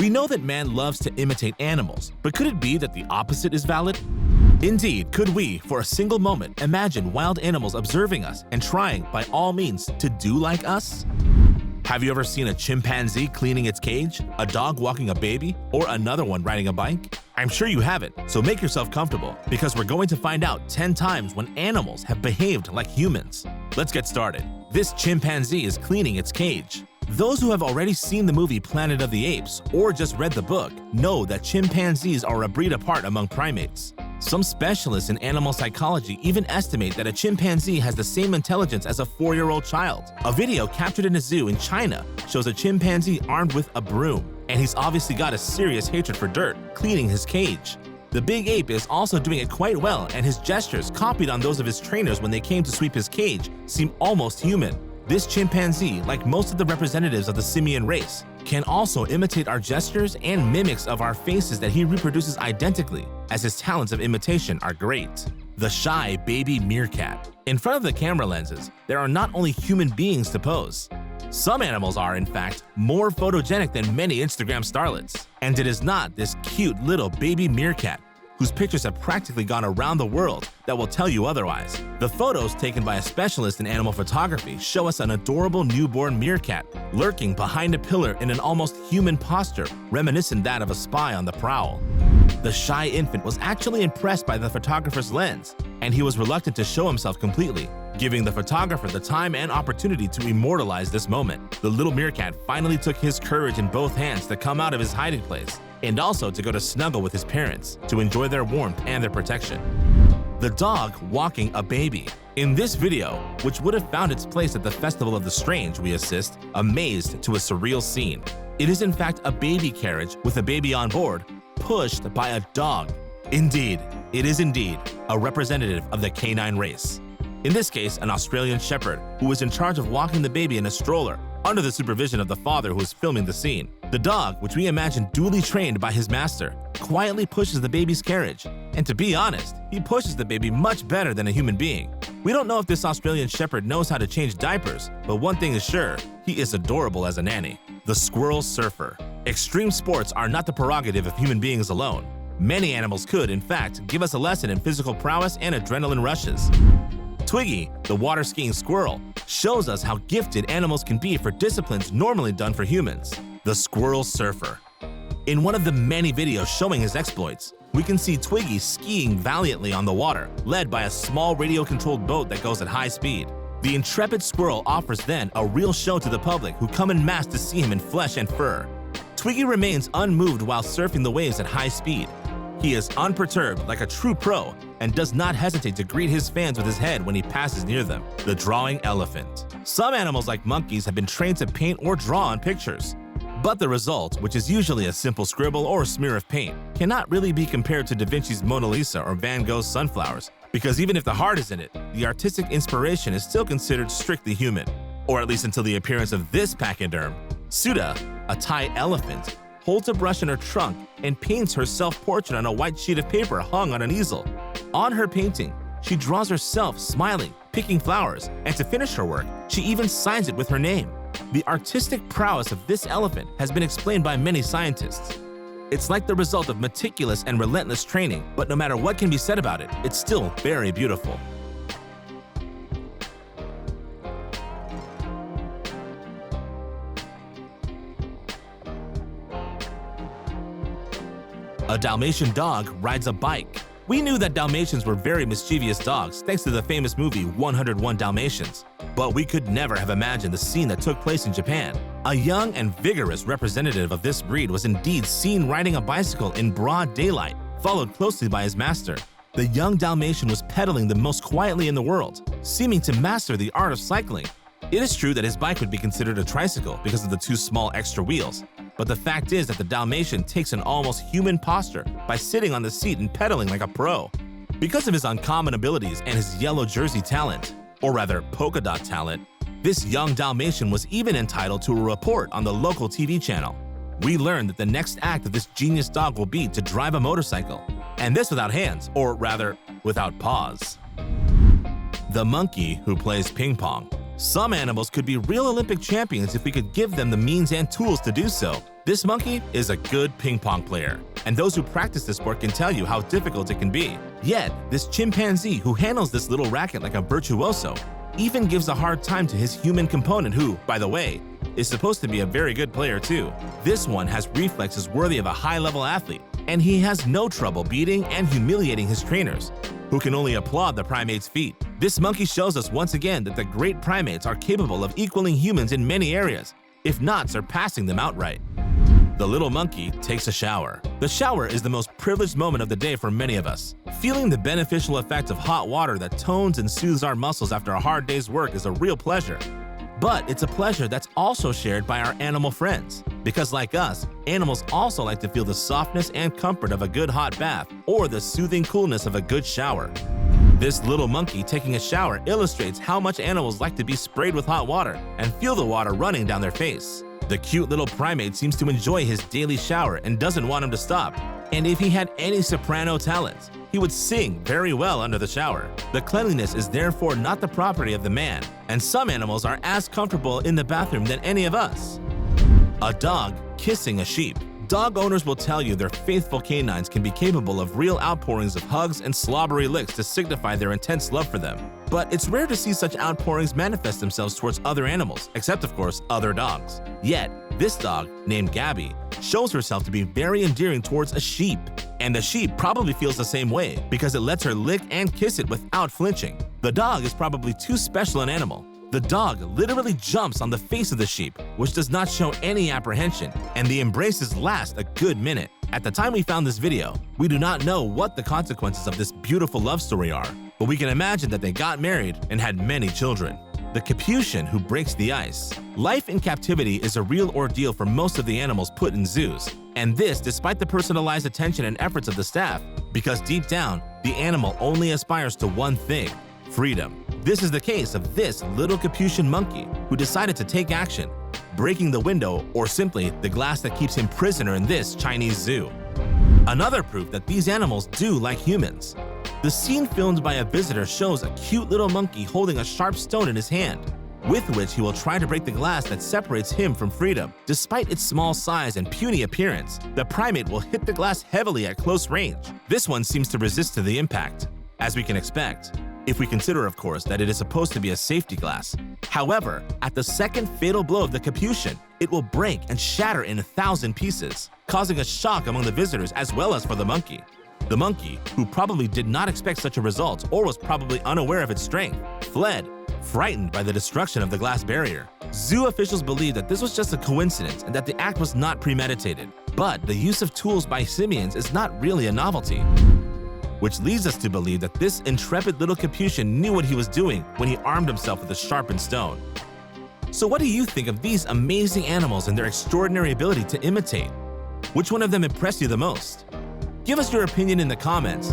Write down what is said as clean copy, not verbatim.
We know that man loves to imitate animals, but could it be that the opposite is valid? Indeed, could we, for a single moment, imagine wild animals observing us and trying, by all means, to do like us? Have you ever seen a chimpanzee cleaning its cage, a dog walking a baby, or another one riding a bike? I'm sure you haven't, so make yourself comfortable, because we're going to find out 10 times when animals have behaved like humans. Let's get started. This chimpanzee is cleaning its cage. Those who have already seen the movie Planet of the Apes or just read the book know that chimpanzees are a breed apart among primates. Some specialists in animal psychology even estimate that a chimpanzee has the same intelligence as a 4-year-old child. A video captured in a zoo in China shows a chimpanzee armed with a broom, and he's obviously got a serious hatred for dirt, cleaning his cage. The big ape is also doing it quite well, and his gestures, copied on those of his trainers when they came to sweep his cage, seem almost human. This chimpanzee, like most of the representatives of the simian race, can also imitate our gestures and mimics of our faces that he reproduces identically, as his talents of imitation are great. The shy baby meerkat. In front of the camera lenses, there are not only human beings to pose. Some animals are, in fact, more photogenic than many Instagram starlets. And it is not this cute little baby meerkat, whose pictures have practically gone around the world, that will tell you otherwise. The photos taken by a specialist in animal photography show us an adorable newborn meerkat lurking behind a pillar in an almost human posture, reminiscent that of a spy on the prowl. The shy infant was actually impressed by the photographer's lens, and he was reluctant to show himself completely, giving the photographer the time and opportunity to immortalize this moment. The little meerkat finally took his courage in both hands to come out of his hiding place, and also to go to snuggle with his parents, to enjoy their warmth and their protection. The dog walking a baby. In this video, which would have found its place at the Festival of the Strange, we assist, amazed to a surreal scene. It is in fact a baby carriage with a baby on board, pushed by a dog. Indeed, it is indeed a representative of the canine race. In this case, an Australian shepherd who was in charge of walking the baby in a stroller, under the supervision of the father who was filming the scene. The dog, which we imagine duly trained by his master, quietly pushes the baby's carriage. And to be honest, he pushes the baby much better than a human being. We don't know if this Australian shepherd knows how to change diapers, but one thing is sure, he is adorable as a nanny. The squirrel surfer. Extreme sports are not the prerogative of human beings alone. Many animals could, in fact, give us a lesson in physical prowess and adrenaline rushes. Twiggy, the water skiing squirrel, shows us how gifted animals can be for disciplines normally done for humans. The squirrel surfer. In one of the many videos showing his exploits, we can see Twiggy skiing valiantly on the water, led by a small radio-controlled boat that goes at high speed. The intrepid squirrel offers then a real show to the public who come en masse to see him in flesh and fur. Twiggy remains unmoved while surfing the waves at high speed. He is unperturbed like a true pro and does not hesitate to greet his fans with his head when he passes near them. The drawing elephant. Some animals like monkeys have been trained to paint or draw on pictures. But the result, which is usually a simple scribble or smear of paint, cannot really be compared to Da Vinci's Mona Lisa or Van Gogh's sunflowers, because even if the heart is in it, the artistic inspiration is still considered strictly human. Or at least until the appearance of this pachyderm. Suda, a Thai elephant, holds a brush in her trunk and paints her self-portrait on a white sheet of paper hung on an easel. On her painting, she draws herself smiling, picking flowers, and to finish her work, she even signs it with her name. The artistic prowess of this elephant has been explained by many scientists. It's like the result of meticulous and relentless training, but no matter what can be said about it, it's still very beautiful. A Dalmatian dog rides a bike. We knew that Dalmatians were very mischievous dogs thanks to the famous movie 101 Dalmatians. But we could never have imagined the scene that took place in Japan. A young and vigorous representative of this breed was indeed seen riding a bicycle in broad daylight, followed closely by his master. The young Dalmatian was pedaling the most quietly in the world, seeming to master the art of cycling. It is true that his bike would be considered a tricycle because of the 2 small extra wheels. But the fact is that the Dalmatian takes an almost human posture by sitting on the seat and pedaling like a pro. Because of his uncommon abilities and his yellow jersey talent, or rather polka dot talent, this young Dalmatian was even entitled to a report on the local TV channel. We learned that the next act of this genius dog will be to drive a motorcycle, and this without hands, or rather, without paws. The monkey who plays ping pong. Some animals could be real Olympic champions if we could give them the means and tools to do so. This monkey is a good ping pong player, and those who practice this sport can tell you how difficult it can be. Yet, this chimpanzee who handles this little racket like a virtuoso even gives a hard time to his human component who, by the way, is supposed to be a very good player too. This one has reflexes worthy of a high-level athlete, and he has no trouble beating and humiliating his trainers, who can only applaud the primate's feat. This monkey shows us once again that the great primates are capable of equaling humans in many areas, if not surpassing them outright. The little monkey takes a shower. The shower is the most privileged moment of the day for many of us. Feeling the beneficial effects of hot water that tones and soothes our muscles after a hard day's work is a real pleasure. But it's a pleasure that's also shared by our animal friends. Because like us, animals also like to feel the softness and comfort of a good hot bath or the soothing coolness of a good shower. This little monkey taking a shower illustrates how much animals like to be sprayed with hot water and feel the water running down their face. The cute little primate seems to enjoy his daily shower and doesn't want him to stop. And if he had any soprano talents, he would sing very well under the shower. The cleanliness is therefore not the property of the man, and some animals are as comfortable in the bathroom than any of us. A dog kissing a sheep. Dog owners will tell you their faithful canines can be capable of real outpourings of hugs and slobbery licks to signify their intense love for them. But it's rare to see such outpourings manifest themselves towards other animals, except of course other dogs. Yet, this dog, named Gabby, shows herself to be very endearing towards a sheep. And the sheep probably feels the same way because it lets her lick and kiss it without flinching. The dog is probably too special an animal. The dog literally jumps on the face of the sheep, which does not show any apprehension, and the embraces last a good minute. At the time we found this video, we do not know what the consequences of this beautiful love story are, but we can imagine that they got married and had many children. The Capuchin who breaks the ice. Life in captivity is a real ordeal for most of the animals put in zoos, and this despite the personalized attention and efforts of the staff, because deep down, the animal only aspires to one thing: freedom. This is the case of this little Capuchin monkey who decided to take action, breaking the window or simply the glass that keeps him prisoner in this Chinese zoo. Another proof that these animals do like humans. The scene filmed by a visitor shows a cute little monkey holding a sharp stone in his hand, with which he will try to break the glass that separates him from freedom. Despite its small size and puny appearance, the primate will hit the glass heavily at close range. This one seems to resist to the impact, as we can expect, if we consider, of course, that it is supposed to be a safety glass. However, at the second fatal blow of the Capuchin, it will break and shatter in 1,000 pieces, causing a shock among the visitors as well as for the monkey. The monkey, who probably did not expect such a result or was probably unaware of its strength, fled, frightened by the destruction of the glass barrier. Zoo officials believe that this was just a coincidence and that the act was not premeditated. But the use of tools by simians is not really a novelty, which leads us to believe that this intrepid little Capuchin knew what he was doing when he armed himself with a sharpened stone. So what do you think of these amazing animals and their extraordinary ability to imitate? Which one of them impressed you the most? Give us your opinion in the comments.